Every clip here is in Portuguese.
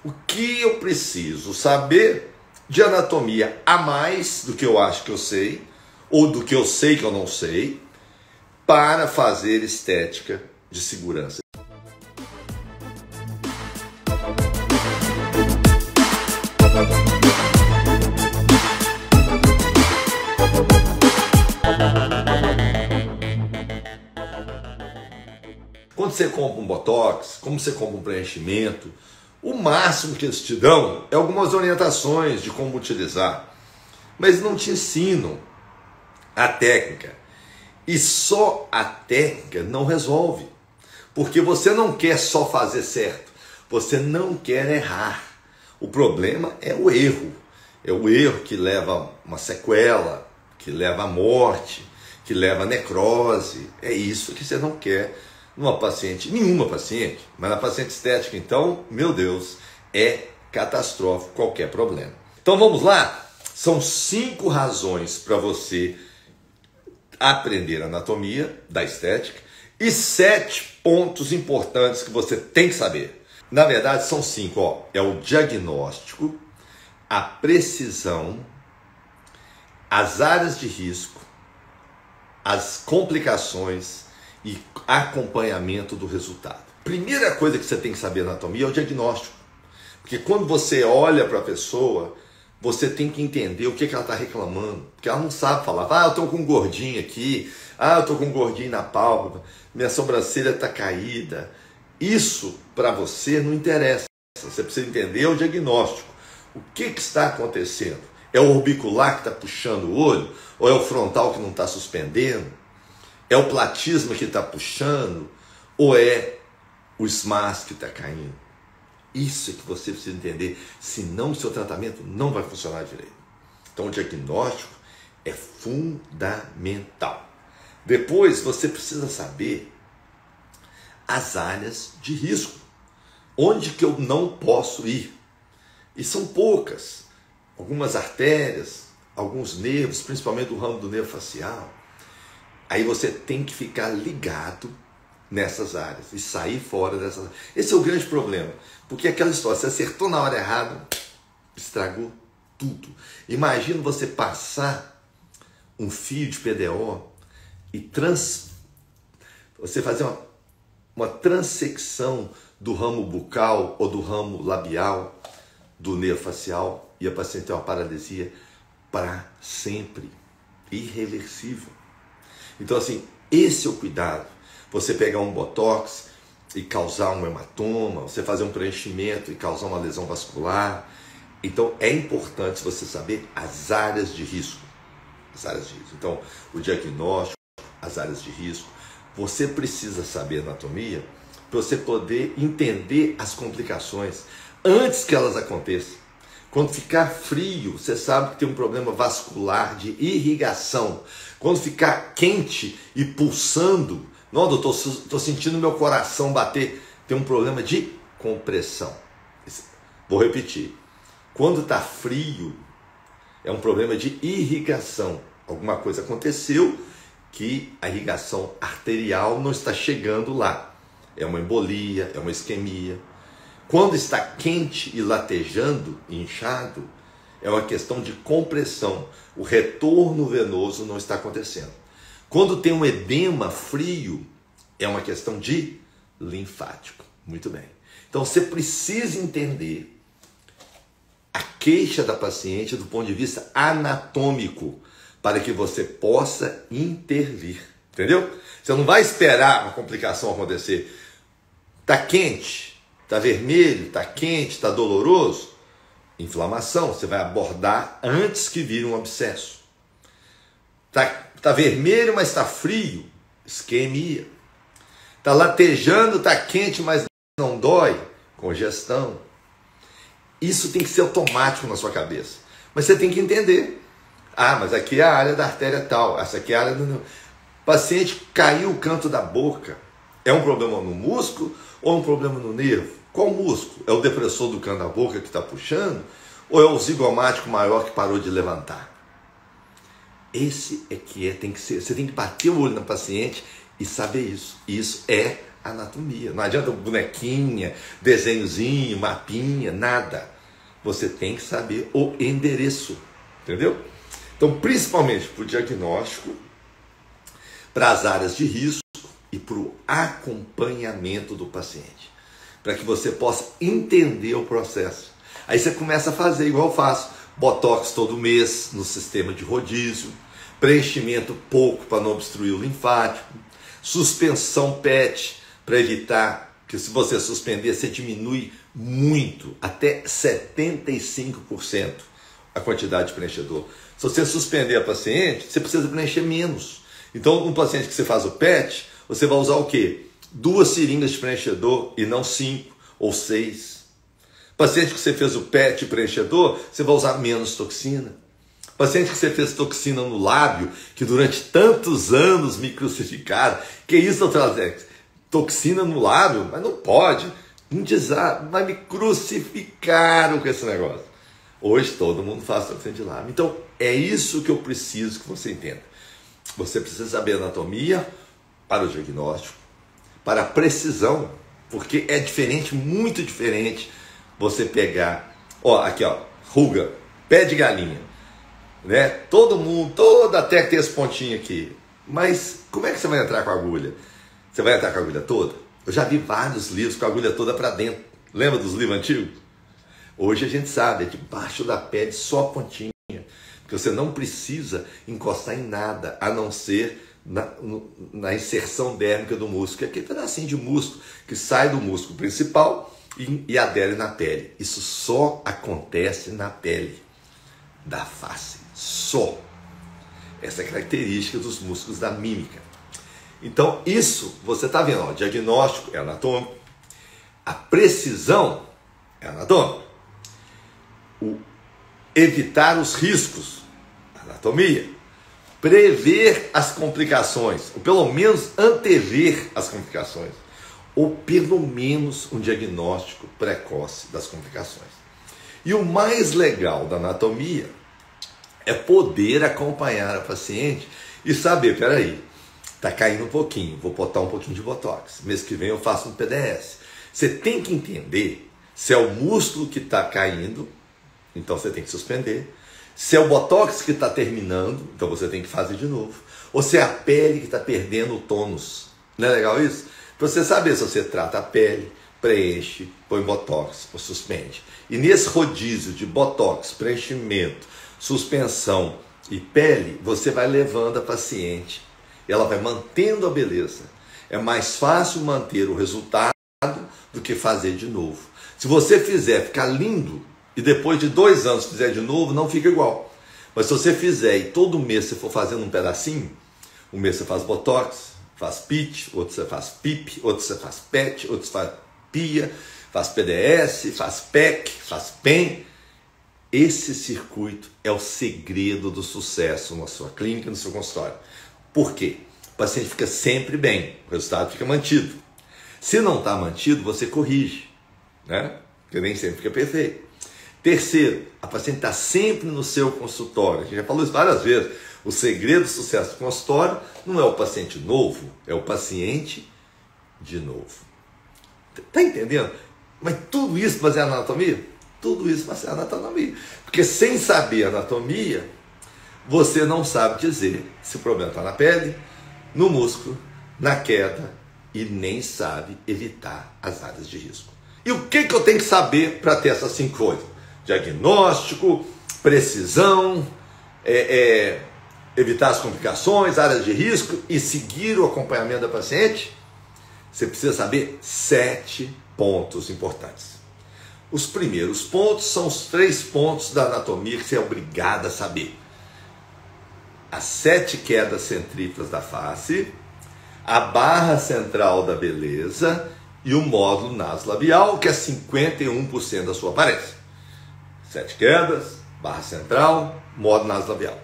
O que eu preciso saber de anatomia a mais do que eu acho que eu sei, ou do que eu sei que eu não sei, para fazer estética de segurança. Quando você compra um botox, como você compra um preenchimento, o máximo que eles te dão é algumas orientações de como utilizar, mas não te ensinam a técnica. E só a técnica não resolve, porque você não quer só fazer certo, você não quer errar. O problema é o erro que leva a uma sequela, que leva à morte, que leva à necrose. É isso que você não quer numa paciente, nenhuma paciente, mas na paciente estética, então, meu Deus, é catastrófico qualquer problema. Então vamos lá? São 5 razões para você aprender anatomia da estética e 7 pontos importantes que você tem que saber. Na verdade são 5, ó. É o diagnóstico, a precisão, as áreas de risco, as complicações e acompanhamento do resultado. Primeira coisa que você tem que saber anatomia é o diagnóstico. Porque quando você olha para a pessoa, você tem que entender o que ela está reclamando. Porque ela não sabe falar, eu estou com um gordinho aqui, eu estou com um gordinho na pálpebra, minha sobrancelha está caída. Isso para você não interessa. Você precisa entender o diagnóstico. O que está acontecendo? É o orbicular que está puxando o olho? Ou é o frontal que não está suspendendo? É o platisma que está puxando? Ou é o SMAS que está caindo? Isso é que você precisa entender, senão o seu tratamento não vai funcionar direito. Então o diagnóstico é fundamental. Depois você precisa saber as áreas de risco. Onde que eu não posso ir? E são poucas. Algumas artérias, alguns nervos, principalmente do ramo do nervo facial. Aí você tem que ficar ligado nessas áreas e sair fora dessas áreas. Esse é o grande problema, porque aquela história, você acertou na hora errada, estragou tudo. Imagina você passar um fio de PDO e você fazer uma transecção do ramo bucal ou do ramo labial do nervo facial e a paciente tem uma paralisia para sempre, irreversível. Então assim, esse é o cuidado. Você pegar um botox e causar um hematoma, você fazer um preenchimento e causar uma lesão vascular. Então é importante você saber as áreas de risco. As áreas de risco. Então o diagnóstico, as áreas de risco. Você precisa saber anatomia para você poder entender as complicações antes que elas aconteçam. Quando ficar frio, você sabe que tem um problema vascular de irrigação. Quando ficar quente e pulsando, não, doutor, estou sentindo meu coração bater, tem um problema de compressão. Vou repetir. Quando está frio, é um problema de irrigação. Alguma coisa aconteceu que a irrigação arterial não está chegando lá. É uma embolia, é uma isquemia. Quando está quente e latejando, inchado, é uma questão de compressão. O retorno venoso não está acontecendo. Quando tem um edema frio, é uma questão de linfático. Muito bem. Então você precisa entender a queixa da paciente do ponto de vista anatômico para que você possa intervir. Entendeu? Você não vai esperar uma complicação acontecer. Está quente. Está vermelho, está quente, está doloroso? Inflamação, você vai abordar antes que vire um abscesso. Está vermelho, mas está frio? Isquemia. Está latejando, está quente, mas não dói? Congestão. Isso tem que ser automático na sua cabeça. Mas você tem que entender. Mas aqui é a área da artéria tal, essa aqui é a área do... O paciente caiu o canto da boca. É um problema no músculo ou um problema no nervo? Qual músculo? É o depressor do canto da boca que está puxando? Ou é o zigomático maior que parou de levantar? Esse é que tem que ser. Você tem que bater o olho na paciente e saber isso. Isso é anatomia. Não adianta bonequinha, desenhozinho, mapinha, nada. Você tem que saber o endereço, entendeu? Então, principalmente para o diagnóstico, para as áreas de risco e para o acompanhamento do paciente, para que você possa entender o processo. Aí você começa a fazer igual eu faço, botox todo mês no sistema de rodízio, preenchimento pouco para não obstruir o linfático, suspensão PET para evitar que, se você suspender, você diminui muito, até 75% a quantidade de preenchedor. Se você suspender a paciente, você precisa preencher menos. Então, um paciente que você faz o PET, você vai usar o quê? 2 seringas de preenchedor e não 5 ou 6. Paciente que você fez o PET preenchedor, você vai usar menos toxina. Paciente que você fez toxina no lábio, que durante tantos anos me crucificaram. Que isso, doutor Alex? Toxina no lábio? Mas não pode. Mas me crucificaram com esse negócio. Hoje todo mundo faz toxina de lábio. Então, é isso que eu preciso que você entenda. Você precisa saber anatomia para o diagnóstico, para a precisão, porque é diferente, muito diferente, você pegar, aqui ruga, pé de galinha, né? Todo mundo, toda técnica tem esse pontinho aqui, mas como é que você vai entrar com a agulha? Você vai entrar com a agulha toda? Eu já vi vários livros com a agulha toda para dentro. Lembra dos livros antigos? Hoje a gente sabe, é debaixo da pele só a pontinha, porque você não precisa encostar em nada, a não ser na inserção dérmica do músculo, que é aquele pedacinho de músculo que sai do músculo principal e adere na pele. Isso só acontece na pele da face, só. Essa é a característica dos músculos da mímica. Então isso, você está vendo, o diagnóstico é anatômico, a precisão é anatômica, o evitar os riscos, anatomia, prever as complicações, ou pelo menos antever as complicações, ou pelo menos um diagnóstico precoce das complicações. E o mais legal da anatomia é poder acompanhar a paciente e saber, peraí, tá caindo um pouquinho, vou botar um pouquinho de botox, mês que vem eu faço um PDS. Você tem que entender se é o músculo que está caindo, então você tem que suspender. Se é o botox que está terminando, então você tem que fazer de novo. Ou se é a pele que está perdendo o tônus. Não é legal isso? Para você saber se você trata a pele, preenche, põe botox ou suspende. E nesse rodízio de botox, preenchimento, suspensão e pele, você vai levando a paciente. E ela vai mantendo a beleza. É mais fácil manter o resultado do que fazer de novo. Se você fizer ficar lindo, e depois de 2 anos fizer de novo, não fica igual. Mas se você fizer e todo mês você for fazendo um pedacinho, um mês você faz botox, faz PIT, outro você faz PIP, outro você faz PET, outro você faz PIA, faz PDS, faz PEC, faz PEN. Esse circuito é o segredo do sucesso na sua clínica, no seu consultório. Por quê? O paciente fica sempre bem, o resultado fica mantido. Se não está mantido, você corrige, né? Porque nem sempre fica perfeito. Terceiro, a paciente está sempre no seu consultório. A gente já falou isso várias vezes. O segredo do sucesso do consultório não é o paciente novo, é o paciente de novo. Está entendendo? Mas tudo isso baseado na anatomia? Tudo isso baseado na anatomia. Porque sem saber anatomia, você não sabe dizer se o problema está na pele, no músculo, na queda, e nem sabe evitar as áreas de risco. E o que eu tenho que saber para ter essas 5 coisas? Diagnóstico, precisão, evitar as complicações, áreas de risco e seguir o acompanhamento da paciente. Você precisa saber 7 pontos importantes. Os primeiros pontos são os 3 pontos da anatomia que você é obrigado a saber. As 7 quedas centrípetas da face, a barra central da beleza e o módulo nasolabial, que é 51% da sua aparência. 7 quedas, barra central, módulo nasolabial.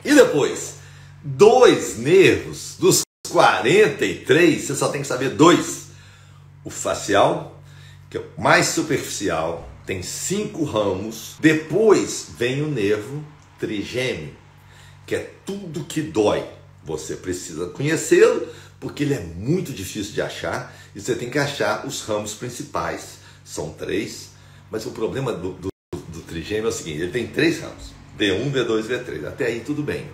E depois, 2 nervos dos 43, você só tem que saber 2. O facial, que é o mais superficial, tem 5 ramos. Depois vem o nervo trigêmeo, que é tudo que dói. Você precisa conhecê-lo porque ele é muito difícil de achar e você tem que achar os ramos principais. São 3, mas o problema do trigêmeo é o seguinte, ele tem 3 ramos, V1, V2, V3, até aí tudo bem.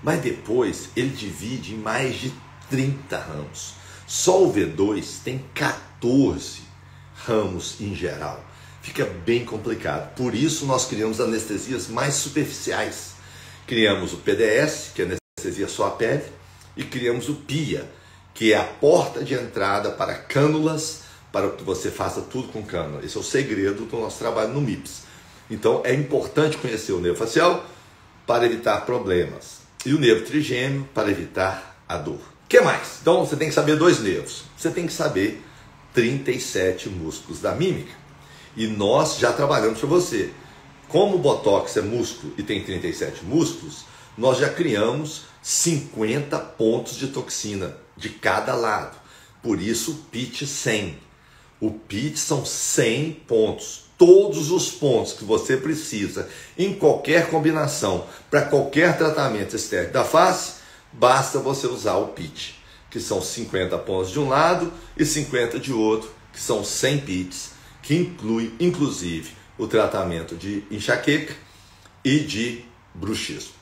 Mas depois ele divide em mais de 30 ramos. Só o V2 tem 14 ramos em geral. Fica bem complicado. Por isso nós criamos anestesias mais superficiais. Criamos o PDS, que é anestesia só a pele, e criamos o PIA, que é a porta de entrada para cânulas, para que você faça tudo com cânula. Esse é o segredo do nosso trabalho no MIPS. Então é importante conhecer o nervo facial para evitar problemas. E o nervo trigêmeo para evitar a dor. O que mais? Então você tem que saber 2 nervos. Você tem que saber 37 músculos da mímica. E nós já trabalhamos para você. Como o Botox é músculo e tem 37 músculos, nós já criamos 50 pontos de toxina de cada lado. Por isso o PIT 100. O PIT são 100 pontos. Todos os pontos que você precisa em qualquer combinação para qualquer tratamento estético da face, basta você usar o PIT, que são 50 pontos de um lado e 50 de outro, que são 100 PITs, que inclui inclusive o tratamento de enxaqueca e de bruxismo,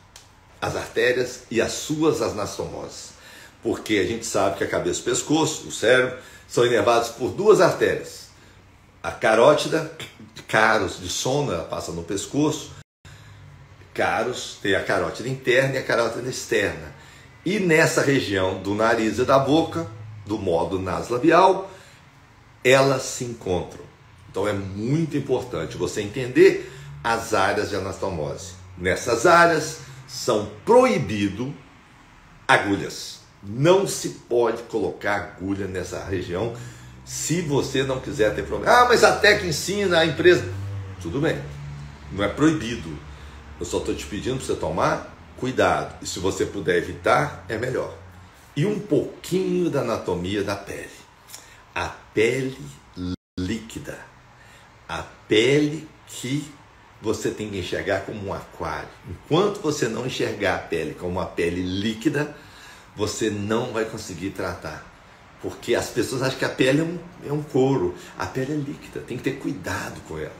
as artérias e as suas anastomoses, porque a gente sabe que a cabeça e o pescoço, o cérebro, são inervados por 2 artérias. A carótida, caros de sono, ela passa no pescoço. Caros tem a carótida interna e a carótida externa. E nessa região do nariz e da boca, do modo nasolabial, elas se encontram. Então é muito importante você entender as áreas de anastomose. Nessas áreas são proibido agulhas. Não se pode colocar agulha nessa região se você não quiser ter problema. Ah, mas a técnica ensina, a empresa... Tudo bem, não é proibido. Eu só estou te pedindo para você tomar cuidado. E se você puder evitar, é melhor. E um pouquinho da anatomia da pele. A pele líquida. A pele que você tem que enxergar como um aquário. Enquanto você não enxergar a pele como uma pele líquida, você não vai conseguir tratar. Porque as pessoas acham que a pele é um couro. A pele é líquida, tem que ter cuidado com ela.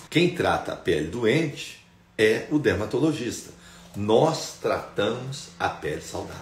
Quem trata a pele doente é o dermatologista. Nós tratamos a pele saudável.